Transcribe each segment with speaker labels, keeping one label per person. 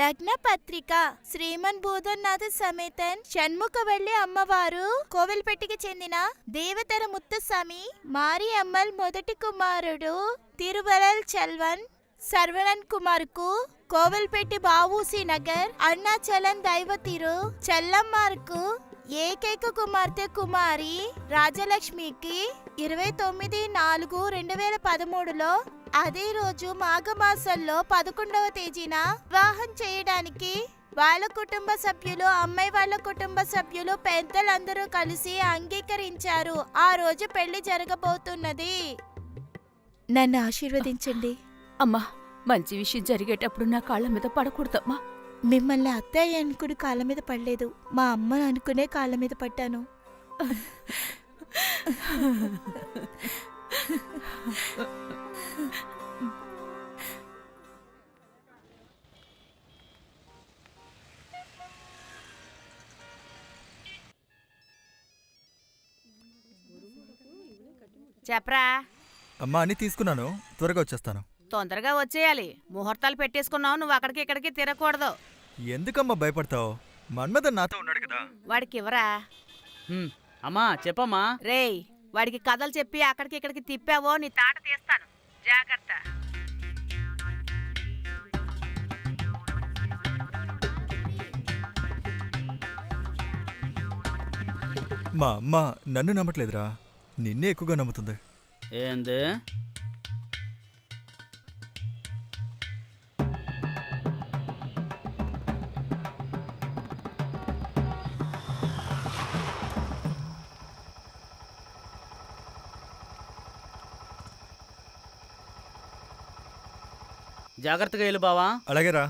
Speaker 1: లగ్న పత్రిక శ్రీమన్ భూధన్నాథ సమేతన్ షణ్ముఖవల్లి అమ్మవారు కోవిల్పెట్టికి చెందిన దేవతర ముత్తుస్వామి మారి అమ్మల్ మొదటి కుమారుడు తిరువరల్ చెల్వన్ సర్వణన్ కుమార్కు కోవిల్పెట్టి బావూసి నగర్ అరుణాచలం దైవతిరు చెల్లమ్మార్కు ఏకైక కుమార్తె కుమారి రాజలక్ష్మికి 29/4/2013లో అదే రోజు మాఘమాసంలో 11వ తేదీన వివాహం చేయడానికి వాళ్ళ కుటుంబ సభ్యులు అమ్మాయి వాళ్ళ కుటుంబ సభ్యులు పెద్దలందరూ కలిసి అంగీకరించారు. ఆ రోజు పెళ్లి జరగబోతున్నది. నన్ను ఆశీర్వదించండి.
Speaker 2: అమ్మా, మంచి విషయం జరిగేటప్పుడు నా కాళ్ళ మీద పడకూడదమ్మా.
Speaker 1: మిమ్మల్ని అత్తయ్య అనుకుని కాళ్ళ మీద పడలేదు, మా అమ్మ అనుకునే కాళ్ళ మీద పడ్డాను.
Speaker 3: చెప్పరా.
Speaker 4: అమ్మా అన్ని తీసుకున్నాను, త్వరగా వచ్చేస్తాను.
Speaker 3: తొందరగా వచ్చేయాలి. ముహూర్తాలు పెట్టేసుకున్నావు, నువ్వు అక్కడికి ఇక్కడికి తిరగకూడదు.
Speaker 4: ఎందుకమ్మా భయపడతావు? మన్మథన్ నాతో ఉన్నాడు కదా.
Speaker 3: వాడికి ఇవ్వరా.
Speaker 5: అమ్మా చెప్పమ్మా.
Speaker 3: రేయ్, వాడికి కథలు చెప్పి అక్కడికి ఇక్కడికి తిప్పావో నీ తాట తీస్తాను, జాగ్రత్త.
Speaker 4: మా అమ్మ నన్ను నమ్మట్లేదురా, నిన్నే ఎక్కువగా నమ్ముతుంది.
Speaker 5: ఏంది? జాగ్రత్తగా వెళ్ళు బావా.
Speaker 4: అలాగేరా.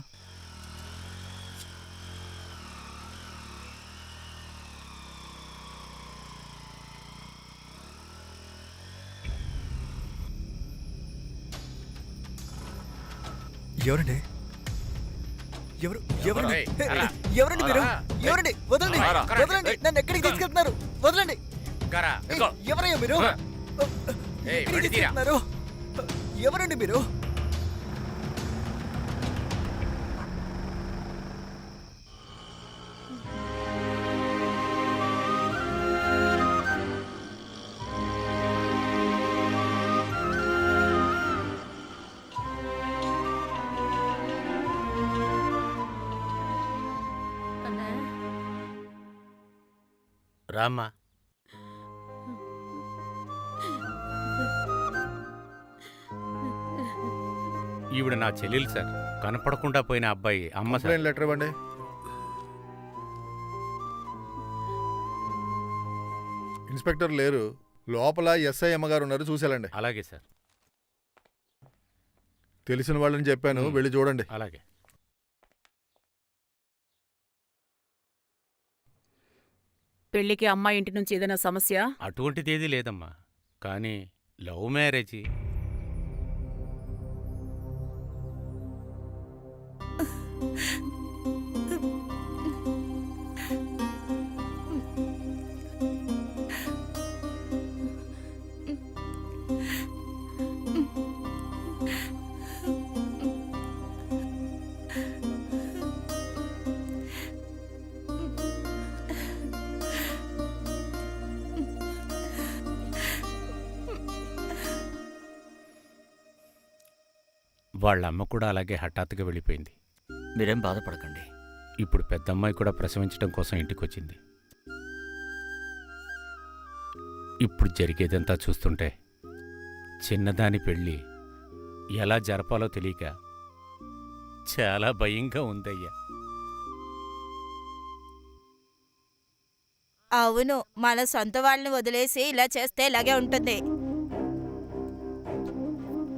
Speaker 4: ఎవరండి? ఎవరండి మీరు? ఎవరండి? వదలండి, వదలండి, నన్ను ఎక్కడికి తీసుకెళ్తున్నారు? వదలండి. ఎవరయ్యా మీరు? ఎక్కడికి తీసుకెళ్తున్నారు? ఎవరండి మీరు?
Speaker 6: రామ్మా. ఈవిడ నా చెల్లెలు సార్. కనపడకుండా పోయిన అబ్బాయి అమ్మ సార్.
Speaker 7: లెటర్ ఇవ్వండి. ఇన్స్పెక్టర్ లేరు, లోపల ఎస్ఐ అమ్మగారు ఉన్నారు, చూసేలండి.
Speaker 6: అలాగే సార్.
Speaker 7: తెలిసిన వాళ్ళని చెప్పాను, వెళ్ళి చూడండి.
Speaker 6: అలాగే.
Speaker 2: పెళ్లికి అమ్మాయి ఇంటి నుంచి ఏదైనా సమస్య?
Speaker 6: అటువంటిదేదీ లేదమ్మా, కానీ లవ్ మ్యారేజ్. వాళ్ళ అమ్మ కూడా అలాగే హఠాత్తుగా వెళ్ళిపోయింది.
Speaker 8: మీరేం బాధపడకండి.
Speaker 6: ఇప్పుడు పెద్దమ్మాయి కూడా ప్రసవించడం కోసం ఇంటికొచ్చింది. ఇప్పుడు జరిగేదంతా చూస్తుంటే చిన్నదాని పెళ్ళి ఎలా జరపాలో తెలియక చాలా భయంగా ఉందయ్యా.
Speaker 1: అవును, మన సొంత వాళ్ళని వదిలేసి ఇలా చేస్తే ఇలాగే ఉంటుంది.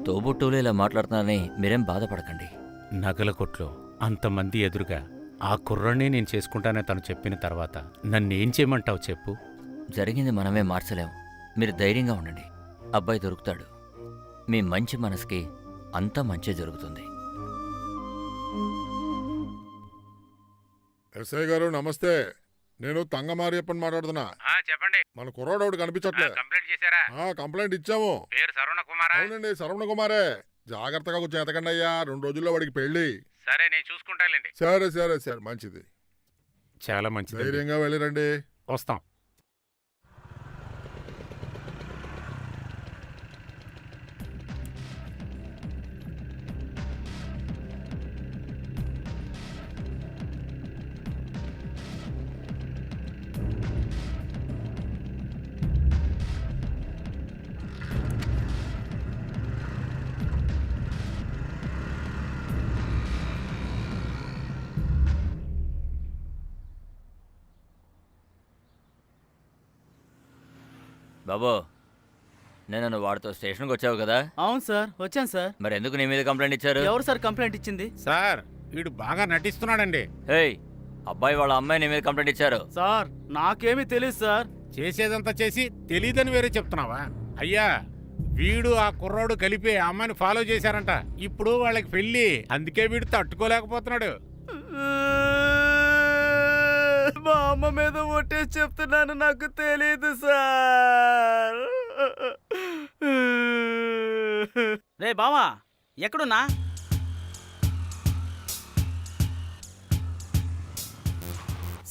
Speaker 8: తోబుట్టువులు ఇలా మాట్లాడుతున్నారని మీరేం బాధపడకండి.
Speaker 6: నగల కొట్లో అంతమంది ఎదురుగా ఆ కుర్రాన్ని నేను చేసుకుంటానే తను చెప్పిన తర్వాత నన్నేం చేయమంటావు చెప్పు?
Speaker 8: జరిగింది మనమే మార్చలేం. మీరు ధైర్యంగా ఉండండి. అబ్బాయి దొరుకుతాడు. మీ మంచి మనసుకి అంతా మంచి జరుగుతుంది.
Speaker 7: ఎస్ఐ గారు నమస్తే. నేను తంగమారియప్పని మాట్లాడుతున్నా.
Speaker 6: చెప్పండి.
Speaker 7: మన కుర్రాడు కనిపించట్లే.
Speaker 6: కంప్లైంట్ చేశారా?
Speaker 7: కంప్లైంట్ ఇచ్చాము.
Speaker 6: పేరు సరవణ కుమారా?
Speaker 7: అవునండి, సరవణ కుమారే. జాగ్రత్తగా కొంచెం ఎతకండి అయ్యా, 2 రోజుల్లో వాడికి పెళ్లి.
Speaker 6: సరే నేను చూసుకుంటాలేండి.
Speaker 7: సరే సరే సార్, మంచిది.
Speaker 6: చాలా మంచిది.
Speaker 7: ధైర్యంగా వెళ్ళిరండి.
Speaker 6: వస్తాం.
Speaker 8: బాబు, నేను వాడితో స్టేషన్కి వచ్చావు కదా,
Speaker 5: అవును సార్, వచ్చాను సార్.
Speaker 8: మరి ఎందుకు నీ మీద కంప్లైంట్ ఇచ్చారు?
Speaker 5: ఎవరు సార్ కంప్లైంట్ ఇచ్చింది?
Speaker 6: సార్ వీడు బాగా నటిస్తున్నాడండి.
Speaker 8: హేయ్, అబ్బాయి వాళ్ళ అమ్మాయి నీ మీద కంప్లైంట్ ఇచ్చారు.
Speaker 5: సార్ నాకేమీ తెలియదు సార్.
Speaker 6: చేసేదంతా చేసి తెలీదని వేరే చెప్తున్నావా? అయ్యా, వీడు ఆ కుర్రాడు కలిపి ఆ అమ్మాయిని ఫాలో చేశారంట. ఇప్పుడు వాళ్ళకి పెళ్లి, అందుకే వీడు తట్టుకోలేకపోతున్నాడు.
Speaker 5: మా అమ్మ మీద ఒట్టేసి చెప్తున్నాను, నాకు తెలియదు సార్. రే బావా, ఎక్కడున్నా?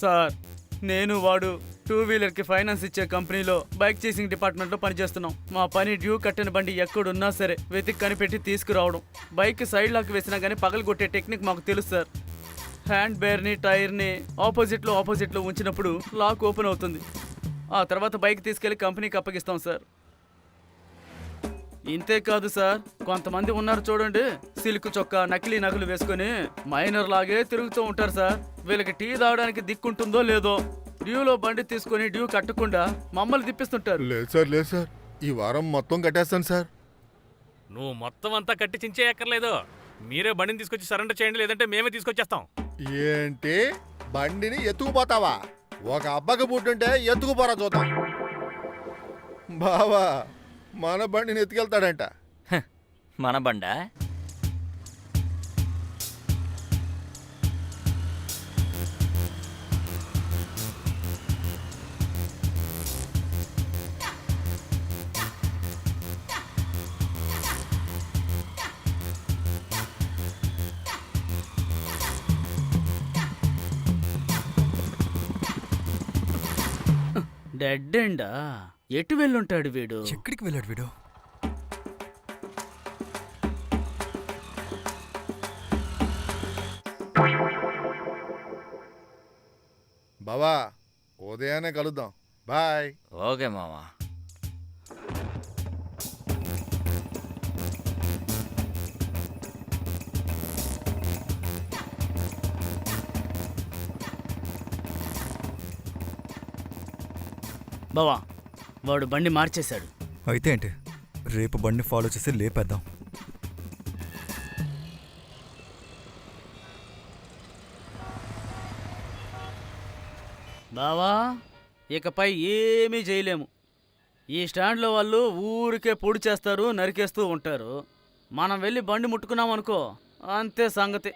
Speaker 5: సార్, నేను వాడు 2-వీలర్కి ఫైనాన్స్ ఇచ్చే కంపెనీలో బైక్ చేసింగ్ డిపార్ట్మెంట్లో పనిచేస్తున్నాం. మా పని డ్యూ కట్టిన బండి ఎక్కడున్నా సరే వెతికి కనిపెట్టి తీసుకురావడం. బైక్ సైడ్ లాక్ వేసినా కానీ పగలగొట్టే టెక్నిక్ మాకు తెలుసు సార్. హ్యాండ్ బేర్ని టైర్ని ఆపోజిట్లో ఉంచినప్పుడు లాక్ ఓపెన్ అవుతుంది. ఆ తర్వాత బైక్ తీసుకెళ్లి కంపెనీకి అప్పగిస్తాం సార్. ఇంతే కాదు సార్, కొంతమంది ఉన్నారు చూడండి, సిల్క్ చొక్కా నకిలీ నగలు వేసుకుని మైనర్ లాగే తిరుగుతూ ఉంటారు సార్. వీళ్ళకి టీ తాగడానికి దిక్కుంటుందో లేదో డ్యూలో బండి తీసుకొని డ్యూ కట్టకుండా మమ్మల్ని తిప్పిస్తుంటారు.
Speaker 7: లేదు సార్, లేదు సార్, ఈ వారం మొత్తం కట్టేస్తాను సార్.
Speaker 9: నువ్వు మొత్తం అంతా కట్టి చించేయక్కర్లేదు. మీరే బండిని తీసుకొచ్చి సరెండర్ చేయండి, లేదంటే మేమే తీసుకొచ్చేస్తాం.
Speaker 7: ఏంటి, బండిని ఎత్తుకుపోతావా? ఒక అబ్బకి పుట్టుంటే ఎత్తుకుపోరా చూద్దాం. బావా, మన బండిని ఎత్తుకెళ్తాడంట.
Speaker 8: మన బండా?
Speaker 5: డెడ్ ఎండా? ఎటు వెళ్ళుంటాడు వీడు?
Speaker 4: ఎక్కడికి వెళ్ళాడు వీడు?
Speaker 7: బావా, ఉదయాన్నే కలుద్దాం. బాయ్.
Speaker 8: ఓకే మామా.
Speaker 5: బావా, వాడు బండి మార్చేశాడు.
Speaker 4: అయితే ఏంటి, రేపు బండిని ఫాలో చేసి లేపేద్దాం.
Speaker 5: బావా, ఇకపై ఏమీ చేయలేము. ఈ స్టాండ్లో వాళ్ళు ఊరికే పొడి చేస్తారు, నరికేస్తూ ఉంటారు. మనం వెళ్ళి బండి ముట్టుకున్నాం అనుకో, అంతే సంగతి.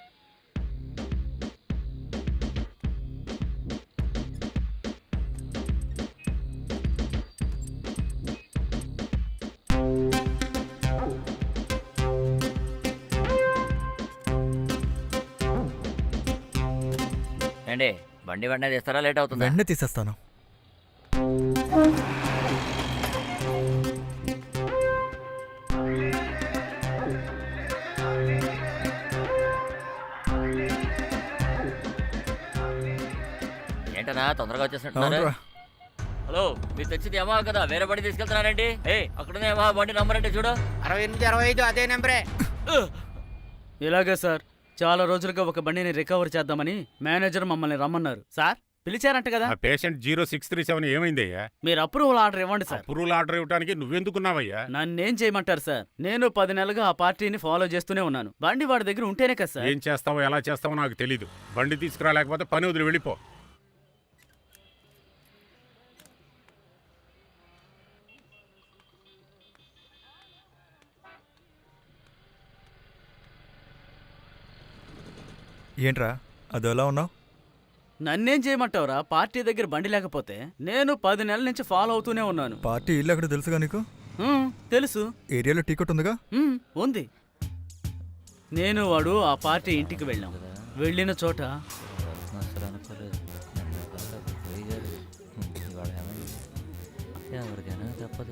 Speaker 8: ఏండి, బండి వెంటనే తీస్తారా, లేట్ అవుతుంది?
Speaker 4: వెంటనే తీసేస్తాను.
Speaker 8: ఏంటనా తొందరగా వచ్చేస్తున్నారు?
Speaker 4: అవునురా.
Speaker 8: హలో, మీరు తెచ్చింది ఏమో కదా, వేరే బండి తీసుకెళ్తున్నారండి? అక్కడనే ఏమో బండి నంబర్ అంటే చూడు.
Speaker 3: 6865 అదే నెంబరే.
Speaker 5: ఇలాగే సార్, చాలా రోజులుగా ఒక బండిని రికవర్ చేద్దామని మేనేజర్ మమ్మల్ని రమ్మన్నారు. సార్ పిలిచారంట కదా?
Speaker 6: ఆ పేషెంట్ 0637 ఏమైందయ్యా?
Speaker 5: మీరు అప్రూవల్ ఆర్డర్ ఇవ్వండి సార్.
Speaker 6: అప్రూవల్ ఆర్డర్ ఇవ్వడానికి నువ్వెందుకున్నావయ్యా?
Speaker 5: నన్నేం చేయమంటారు సార్? నేను 10 నెలలుగా ఆ పార్టీని ఫాలో చేస్తూనే ఉన్నాను. బండి వాడి దగ్గర ఉంటేనే కదా సార్.
Speaker 6: ఏం చేస్తావో ఎలా చేస్తావో నాకు తెలీదు. బండి తీసుకురాలేకపోతే పని వదిలి వెళ్ళిపో.
Speaker 4: ఏంట్రా అది ఎలా ఉన్నావు?
Speaker 5: నన్నేం చేయమంటావురా? పార్టీ దగ్గర బండి లేకపోతే నేను 10 నెలల నుంచి ఫాలో అవుతూనే ఉన్నాను.
Speaker 4: పార్టీ ఇల్లు ఎక్కడ తెలుసుగా నీకు?
Speaker 5: తెలుసు.
Speaker 4: ఏరియాలో టికెట్ ఉందిగా?
Speaker 5: ఉంది. నేను వాడు ఆ పార్టీ ఇంటికి వెళ్ళాం. వెళ్ళిన చోట
Speaker 8: అసలు అనుకోలేదు నన్ను కాక పోయి గారు. ఇవాళ ఏమైంది? ఎవరికైనా తప్పదు.